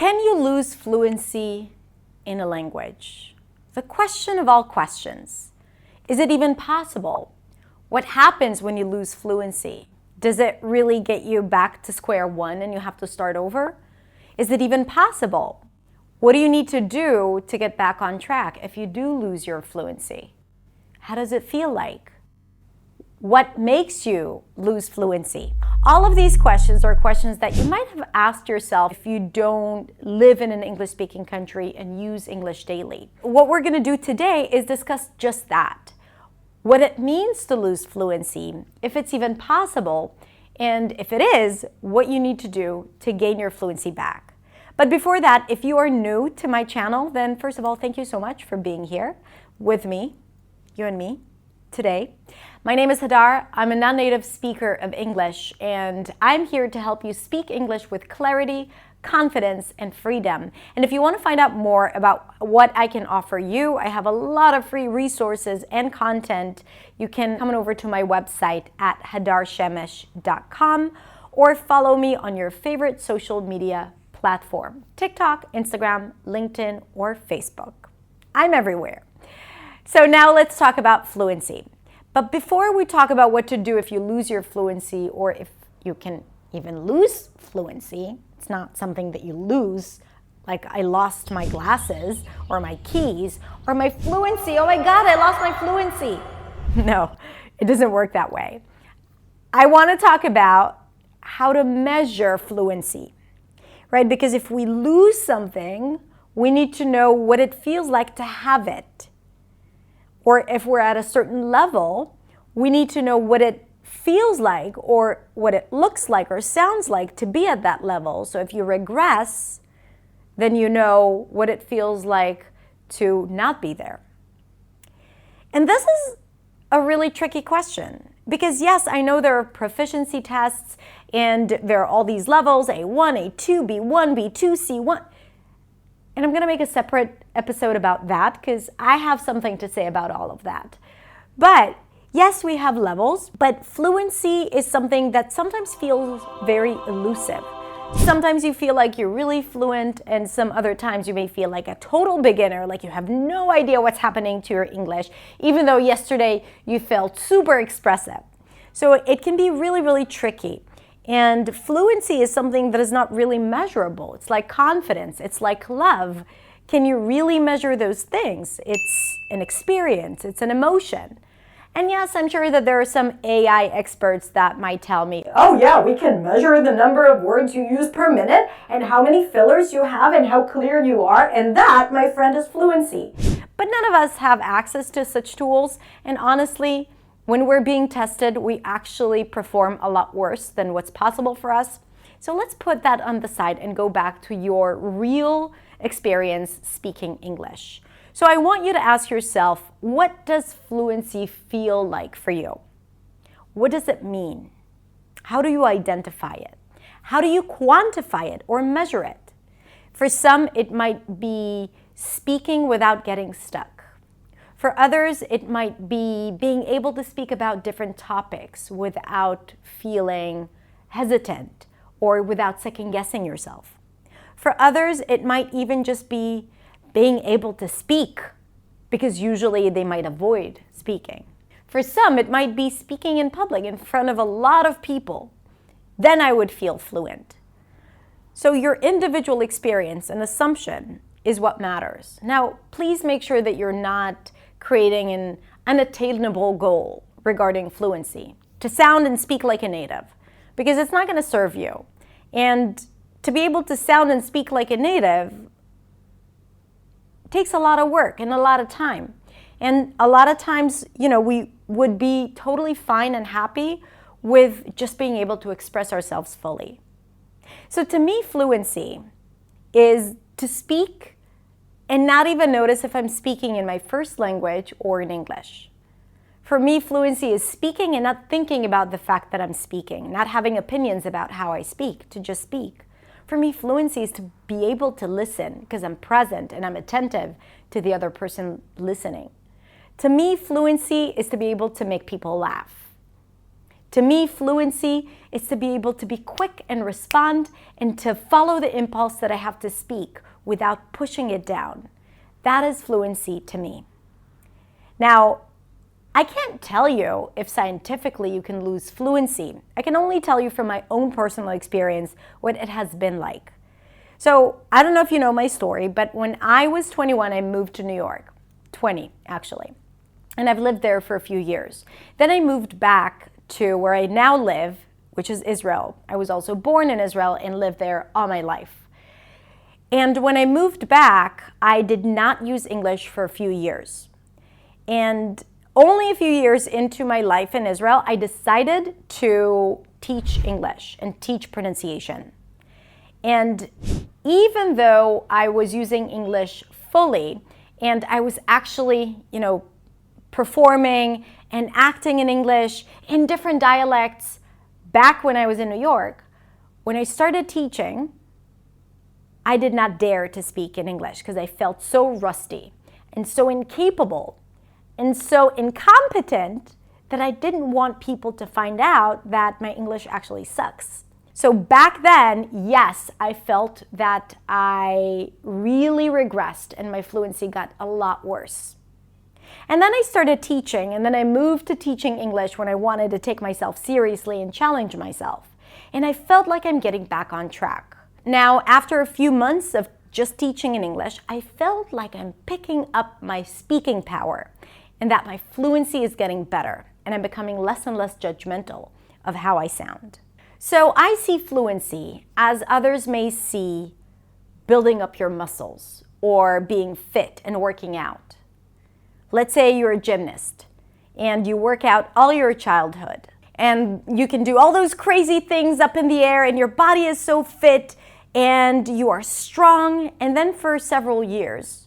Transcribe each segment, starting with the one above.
Can you lose fluency in a language? The question of all questions. Is it even possible? What happens when you lose fluency? Does it really get you back to square one and you have to start over? Is it even possible? What do you need to do to get back on track if you do lose your fluency? How does it feel like? What makes you lose fluency? All of these questions are questions that you might have asked yourself if you don't live in an English-speaking country and use English daily. What we're going to do today is discuss just that. What it means to lose fluency, if it's even possible, and if it is, what you need to do to gain your fluency back. But before that, if you are new to my channel, then first of all, thank you so much for being here with me, you and me, today. My name is Hadar. I'm a non-native speaker of English, and I'm here to help you speak English with clarity, confidence, and freedom. And if you want to find out more about what I can offer you, I have a lot of free resources and content. You can come on over to my website at hadarshemesh.com or follow me on your favorite social media platform, TikTok, Instagram, LinkedIn, or Facebook. I'm everywhere. So now let's talk about fluency. But before we talk about what to do if you lose your fluency, or if you can even lose fluency, it's not something that you lose, like I lost my glasses or my keys or my fluency. Oh my God, I lost my fluency. No, it doesn't work that way. I want to talk about how to measure fluency, right? Because if we lose something, we need to know what it feels like to have it. Or if we're at a certain level, we need to know what it feels like or what it looks like or sounds like to be at that level. So if you regress, then you know what it feels like to not be there. And this is a really tricky question because yes, I know there are proficiency tests and there are all these levels, A1, A2, B1, B2, C1. And I'm going to make a separate episode about that because I have something to say about all of that. But yes, we have levels, but fluency is something that sometimes feels very elusive. Sometimes you feel like you're really fluent, and some other times you may feel like a total beginner, like you have no idea what's happening to your English, even though yesterday you felt super expressive. So it can be really, really tricky. And fluency is something that is not really measurable. It's like confidence. It's like love. Can you really measure those things? It's an experience. It's an emotion. And yes, I'm sure that there are some AI experts that might tell me, oh yeah, we can measure the number of words you use per minute and how many fillers you have and how clear you are. And that, my friend, is fluency. But none of us have access to such tools. And honestly, when we're being tested, we actually perform a lot worse than what's possible for us. So let's put that on the side and go back to your real experience speaking English. So I want you to ask yourself, what does fluency feel like for you? What does it mean? How do you identify it? How do you quantify it or measure it? For some, it might be speaking without getting stuck. For others, it might be being able to speak about different topics without feeling hesitant or without second-guessing yourself. For others, it might even just be being able to speak, because usually they might avoid speaking. For some, it might be speaking in public in front of a lot of people. Then I would feel fluent. So your individual experience and assumption is what matters. Now, please make sure that you're not creating an unattainable goal regarding fluency, to sound and speak like a native, because it's not going to serve you. And to be able to sound and speak like a native takes a lot of work and a lot of time. And a lot of times, we would be totally fine and happy with just being able to express ourselves fully. So to me, fluency is to speak and not even notice if I'm speaking in my first language or in English. For me, fluency is speaking and not thinking about the fact that I'm speaking, not having opinions about how I speak, to just speak. For me, fluency is to be able to listen because I'm present and I'm attentive to the other person listening. To me, fluency is to be able to make people laugh, To me, fluency is to be able to be quick and respond and to follow the impulse that I have to speak without pushing it down. That is fluency to me. Now, I can't tell you if scientifically you can lose fluency. I can only tell you from my own personal experience what it has been like. So I don't know if you know my story, but when I was 21, I moved to New York. 20, actually. And I've lived there for a few years. Then I moved back to where I now live, which is Israel. I was also born in Israel and lived there all my life. And when I moved back, I did not use English for a few years. And only a few years into my life in Israel, I decided to teach English and teach pronunciation. And even though I was using English fully, and I was actually, performing and acting in English in different dialects back when I was in New York, when I started teaching, I did not dare to speak in English because I felt so rusty and so incapable and so incompetent that I didn't want people to find out that my English actually sucks. So back then, yes, I felt that I really regressed and my fluency got a lot worse. And then I started teaching, and then I moved to teaching English when I wanted to take myself seriously and challenge myself. And I felt like I'm getting back on track. Now, after a few months of just teaching in English, I felt like I'm picking up my speaking power and that my fluency is getting better, and I'm becoming less and less judgmental of how I sound. So I see fluency as others may see building up your muscles or being fit and working out. Let's say you're a gymnast and you work out all your childhood and you can do all those crazy things up in the air and your body is so fit and you are strong, and then for several years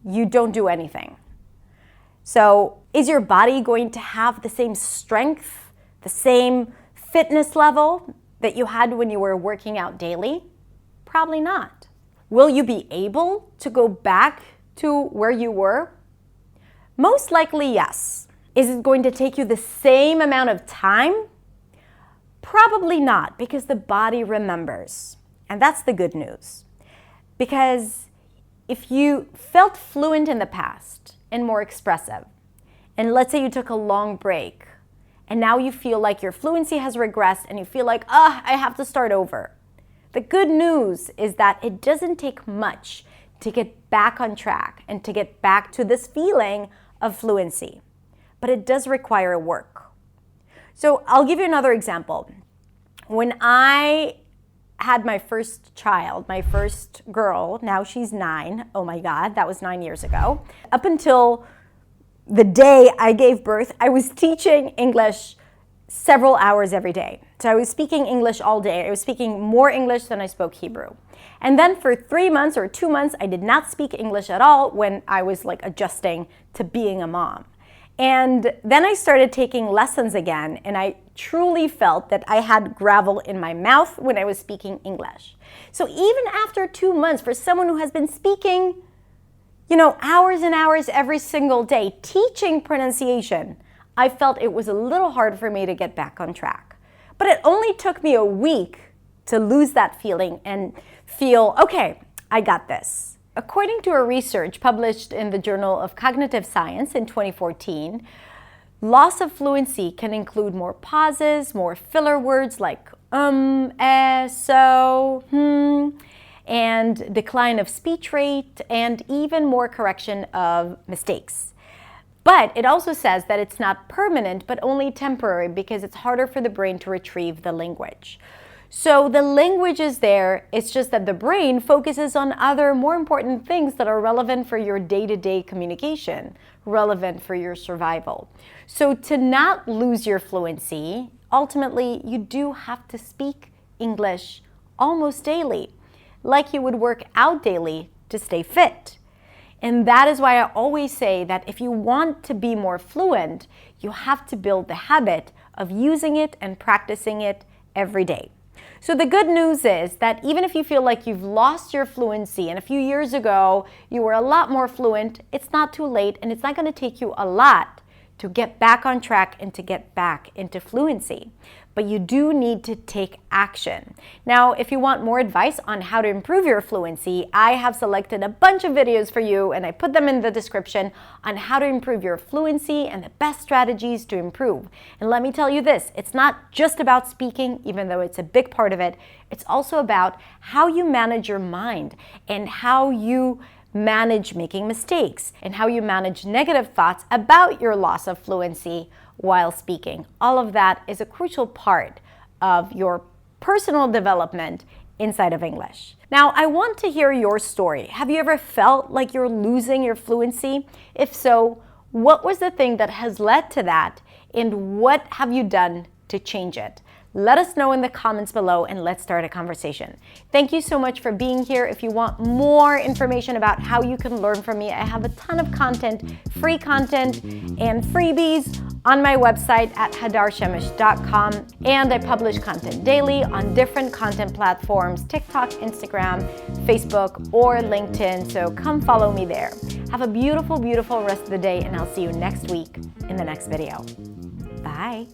you don't do anything. So is your body going to have the same strength, the same fitness level that you had when you were working out daily? Probably not. Will you be able to go back to where you were? Most likely, yes. Is it going to take you the same amount of time? Probably not, because the body remembers. And that's the good news. Because if you felt fluent in the past and more expressive, and let's say you took a long break, and now you feel like your fluency has regressed and you feel like, I have to start over. The good news is that it doesn't take much to get back on track and to get back to this feeling of fluency, but it does require work. So I'll give you another example. When I had my first child, my first girl, now she's 9. Oh my God, that was 9 years ago. Up until the day I gave birth, I was teaching English several hours every day. So I was speaking English all day. I was speaking more English than I spoke Hebrew. And then for 3 months or 2 months, I did not speak English at all when I was adjusting to being a mom. And then I started taking lessons again, and I truly felt that I had gravel in my mouth when I was speaking English. So even after 2 months, for someone who has been speaking, hours and hours every single day, teaching pronunciation, I felt it was a little hard for me to get back on track. But it only took me a week to lose that feeling and feel, okay, I got this. According to a research published in the Journal of Cognitive Science in 2014, loss of fluency can include more pauses, more filler words like so, and decline of speech rate, and even more correction of mistakes. But it also says that it's not permanent, but only temporary, because it's harder for the brain to retrieve the language. So the language is there, it's just that the brain focuses on other more important things that are relevant for your day-to-day communication, relevant for your survival. So to not lose your fluency, ultimately you do have to speak English almost daily, like you would work out daily to stay fit. And that is why I always say that if you want to be more fluent, you have to build the habit of using it and practicing it every day. So the good news is that even if you feel like you've lost your fluency and a few years ago you were a lot more fluent, it's not too late, and it's not going to take you a lot to get back on track and to get back into fluency. But you do need to take action. Now, if you want more advice on how to improve your fluency, I have selected a bunch of videos for you, and I put them in the description on how to improve your fluency and the best strategies to improve. And let me tell you this, it's not just about speaking, even though it's a big part of it. It's also about how you manage your mind and how you manage making mistakes and how you manage negative thoughts about your loss of fluency while speaking. All of that is a crucial part of your personal development inside of English. Now, I want to hear your story. Have you ever felt like you're losing your fluency? If so, what was the thing that has led to that, and what have you done to change it? Let us know in the comments below, and let's start a conversation. Thank you so much for being here. If you want more information about how you can learn from me, I have a ton of content, free content and freebies on my website at hadarshemish.com, and I publish content daily on different content platforms, TikTok, Instagram, Facebook, or LinkedIn, so come follow me there. Have a beautiful, beautiful rest of the day, and I'll see you next week in the next video. Bye.